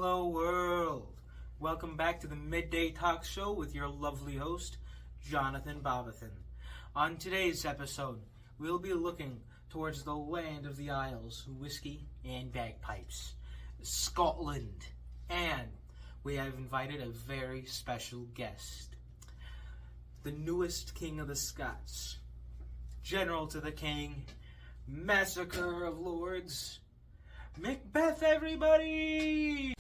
Hello world! Welcome back to the Midday Talk Show with your lovely host, Jonathan Bobathan. On today's episode, we'll be looking towards the land of the Isles, whiskey and bagpipes, Scotland, and we have invited a very special guest, the newest King of the Scots, General to the King, Massacre of Lords, Macbeth, everybody!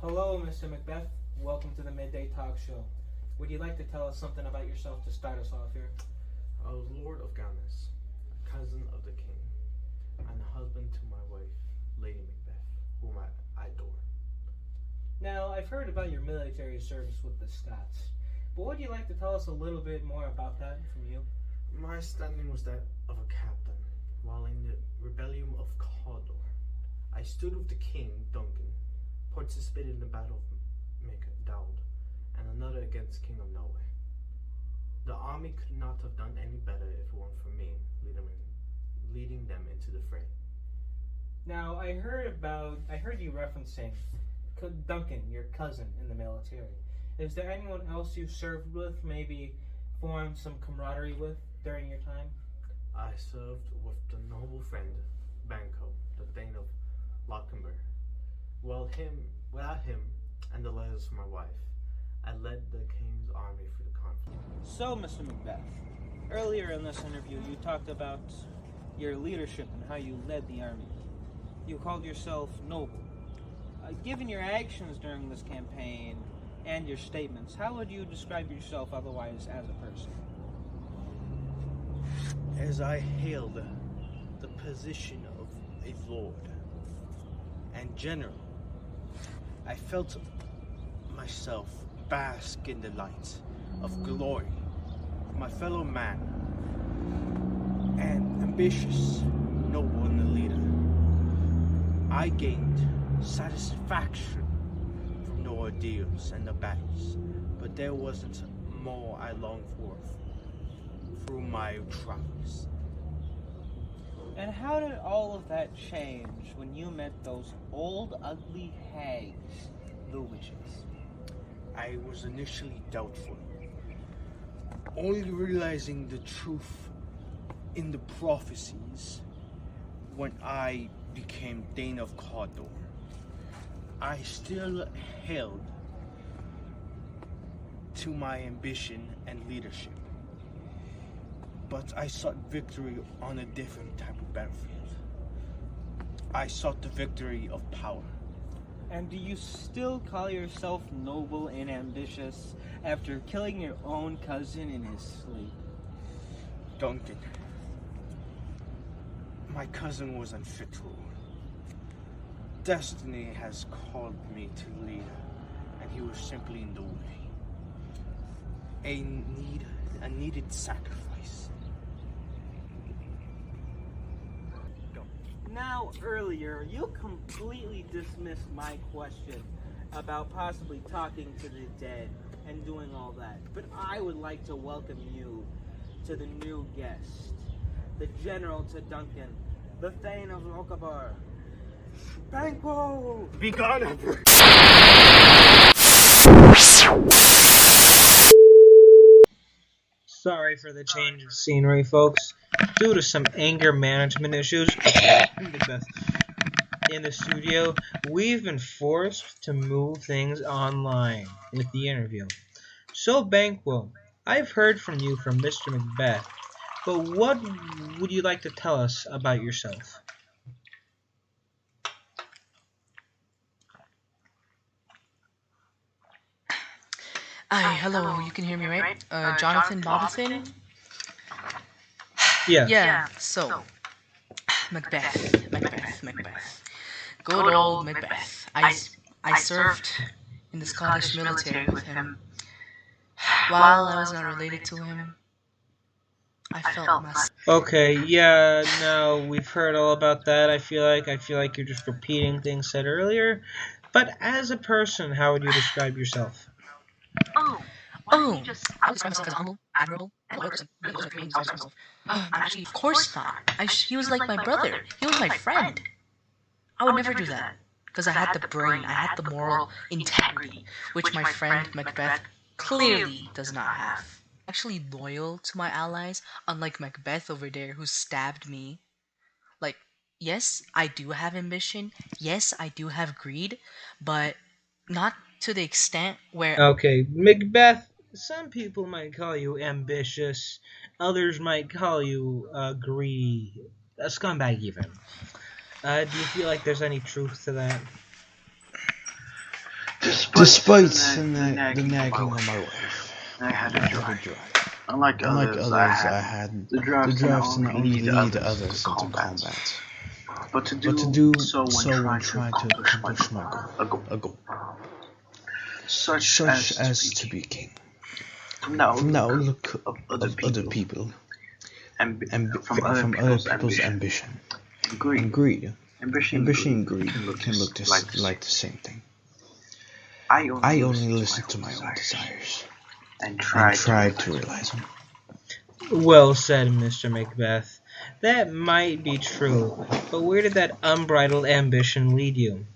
Hello, Mr. Macbeth. Welcome to the Midday Talk Show. Would you like to tell us something about yourself to start us off here? I was Lord of Gannis, a cousin of the king, and a husband to my wife, Lady Macbeth, whom I adore. Now, I've heard about your military service with the Scots, but would you like to tell us a little bit more about that from you? My standing was that of a captain, while in the rebellion of Cawdor. I stood with the king, Duncan, participated in the battle of MacDowd, and another against King of Norway. The army could not have done any better if it weren't for me leading them into the fray. Now, I heard you referencing Duncan, your cousin in the military. Is there anyone else you served with, maybe formed some camaraderie with during your time? I served with the noble friend, Banco, the Thane of Lochinvar. Without him and the letters from my wife, I led the king's army through the conflict. So, Mr. Macbeth, earlier in this interview, you talked about your leadership and how you led the army. You called yourself noble. Given your actions during this campaign and your statements, how would you describe yourself otherwise as a person? As I hailed the position of a lord and general, I felt myself bask in the light of glory of my fellow man and ambitious, noble and a leader. I gained satisfaction from the ordeals and the battles, but there wasn't more I longed for through my travels. And how did all of that change when you met those old, ugly hags, the witches? I was initially doubtful, only realizing the truth in the prophecies when I became Thane of Cawdor. I still held to my ambition and leadership, but I sought victory on a different type of battlefield. I sought the victory of power. And do you still call yourself noble and ambitious after killing your own cousin in his sleep? Duncan, my cousin was unfit to rule. Destiny has called me to lead, and he was simply in the way. A needed sacrifice. Now, earlier, you completely dismissed my question about possibly talking to the dead and doing all that. But I would like to welcome you to the new guest, the General to Duncan, the Thane of Lochinvar, Banquo! Be gone, Emperor! Sorry for the change of scenery, folks. Due to some anger management issues in the studio, we've been forced to move things online with the interview. So, Banquo, I've heard from you from Mr. Macbeth, but what would you like to tell us about yourself? Hi, hello, you can hear me, right? Jonathan Bobathan? Yeah. Yeah, so, Macbeth. Good old Macbeth. I served in the Scottish military with him. While I was not related to him, I felt myself. Okay, yeah, no, we've heard all about that. I feel like you're just repeating things said earlier. But as a person, how would you describe yourself? Oh, I would describe myself as a humble, admirable, and loyal person. Really loyal to me, always myself. I'm actually, of course not. He was like my brother. He was my friend. I would never do that. Because I had the brain, I had the moral integrity, which my friend Macbeth clearly does not have. Actually loyal to my allies, unlike Macbeth over there who stabbed me. Like, yes, I do have ambition. Yes, I do have greed, but not to the extent where. Okay, Macbeth. Some people might call you ambitious. Others might call you greedy. A scumbag, even. Do you feel like there's any truth to that? Despite the nagging of my wife, I had I a had a drive. drive. Unlike Unlike others, others, I I had had the drive the to drive not to not only only lead lead others others into into combat, combat, but to but to do do so when trying to accomplish my goal. a goal, Such such as as to be king. from the From the outlook outlook of of other people, and and from other people's ambition and and greed. greed. Ambition Ambition and and greed greed can look like the same thing. I I only only listen listened to my own desires and and tried tried to realize them. Well said, Mr. Macbeth. That might be true, but where did that unbridled ambition lead you?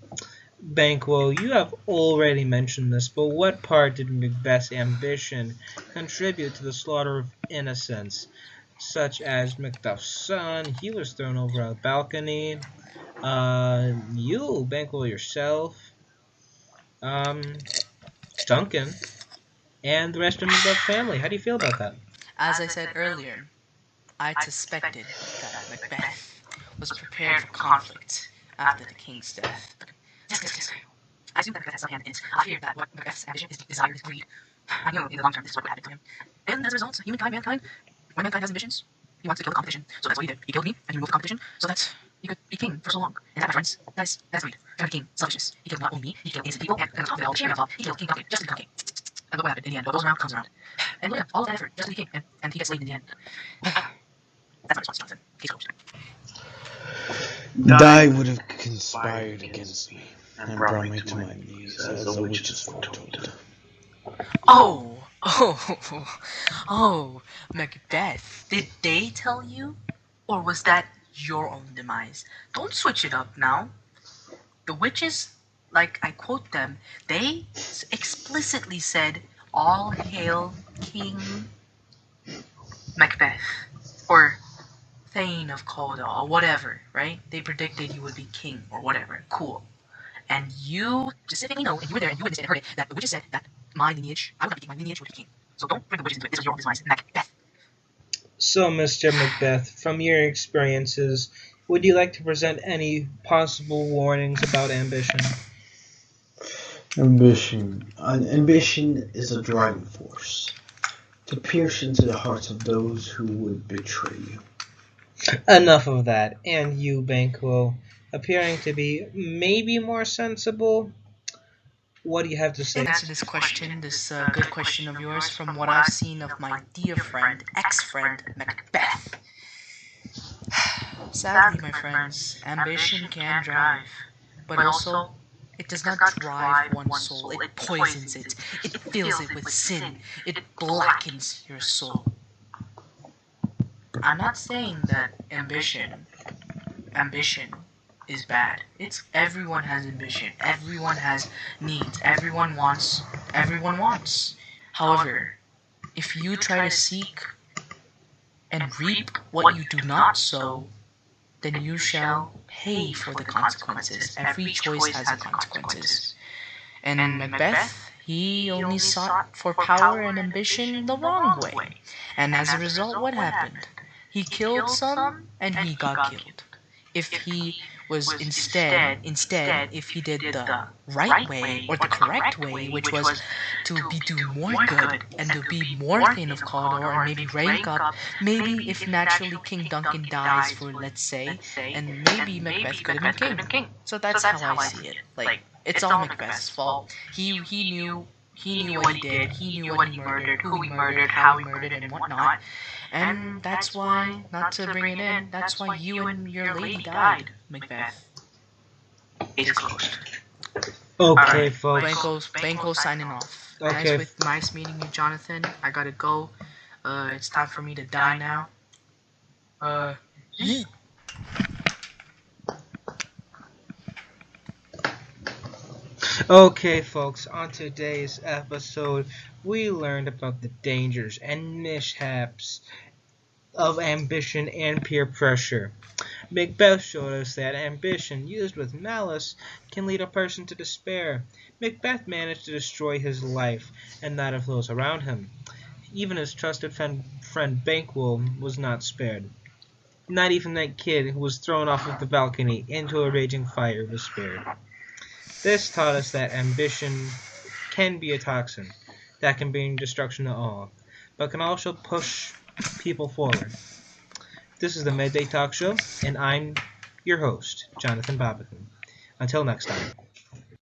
Banquo, you have already mentioned this, but what part did Macbeth's ambition contribute to the slaughter of innocents, such as Macduff's son? He was thrown over a balcony. You, Banquo yourself, Duncan, and the rest of Macduff's family. How do you feel about that? As I said earlier, I suspected that Macbeth was prepared for conflict after the king's death. Yes. I assume that Macbeth has some hand in it. I fear that what Macbeth's ambition is desire, is greed. I know in the long term this is what would happen to him. And as a result, mankind, when mankind has ambitions, he wants to kill the competition. So that's what he did. He killed me and he removed the competition so that he could be king for so long. And that, my friends, that's greed. Trying to be king, selfishness. He killed not only me, he killed innocent people, and on top of it all, the cherry on top, he killed King Duncan, just to become king. And look what happened in the end. What goes around comes around. And look at all of that effort just to be king, and he gets slain in the end. That's my response, Jonathan. Case closed. Thy would have conspired against me and brought me to my knees as the witches foretold. Oh, Macbeth. Did they tell you? Or was that your own demise? Don't switch it up now. The witches, like I quote them, they explicitly said, "All hail King Macbeth," or Thane of Cawdor, or whatever, right? They predicted you would be king, or whatever. Cool. And you specifically know, and you were there, and you witnessed it and heard it, that the witches said that my lineage, I would not be king, my lineage would be king. So don't bring the witches into it. This was your own demise, Macbeth. So, Mr. Macbeth, from your experiences, would you like to present any possible warnings about ambition? Ambition is a driving force to pierce into the hearts of those who would betray you. Enough of that. And you, Banquo, appearing to be maybe more sensible. What do you have to say? Answer this question, this good question of yours, from what I've seen of my dear friend, ex-friend, Macbeth. Sadly, my friends, ambition can drive, but also it does not drive one's soul. It poisons it. It fills it with sin. It blackens your soul. I'm not saying that ambition is bad. Everyone has ambition. Everyone has needs. Everyone wants. However, if you try to seek and reap what you do not sow, then you shall pay for the consequences. Every choice has consequences. And Macbeth, he only sought for power and ambition the wrong way. And as a result, what happened? He killed some and he got killed. If he was instead, if he did the right way or the correct way, which was to do more good and to be more Thane of Cawdor and maybe rank up, maybe if naturally King Duncan dies, for let's say, and maybe Macbeth could have been king. So that's how I see it. Like, it's all Macbeth's fault. He knew what he did. He knew what he murdered, who he murdered, how he murdered, and whatnot. And that's why, not to bring it in, that's why you and your lady died, Macbeth. Case closed. Okay, folks. Banco signing off. Okay. As with nice meeting you, Jonathan, I gotta go. It's time for me to die now. Yeet. Okay, folks, on today's episode, we learned about the dangers and mishaps of ambition and peer pressure. Macbeth showed us that ambition, used with malice, can lead a person to despair. Macbeth managed to destroy his life and that of those around him. Even his trusted friend Banquo was not spared. Not even that kid who was thrown off of the balcony into a raging fire was spared. This taught us that ambition can be a toxin that can bring destruction to all, but can also push people forward. This is the Midday Talk Show, and I'm your host, Jonathan Bobbican. Until next time.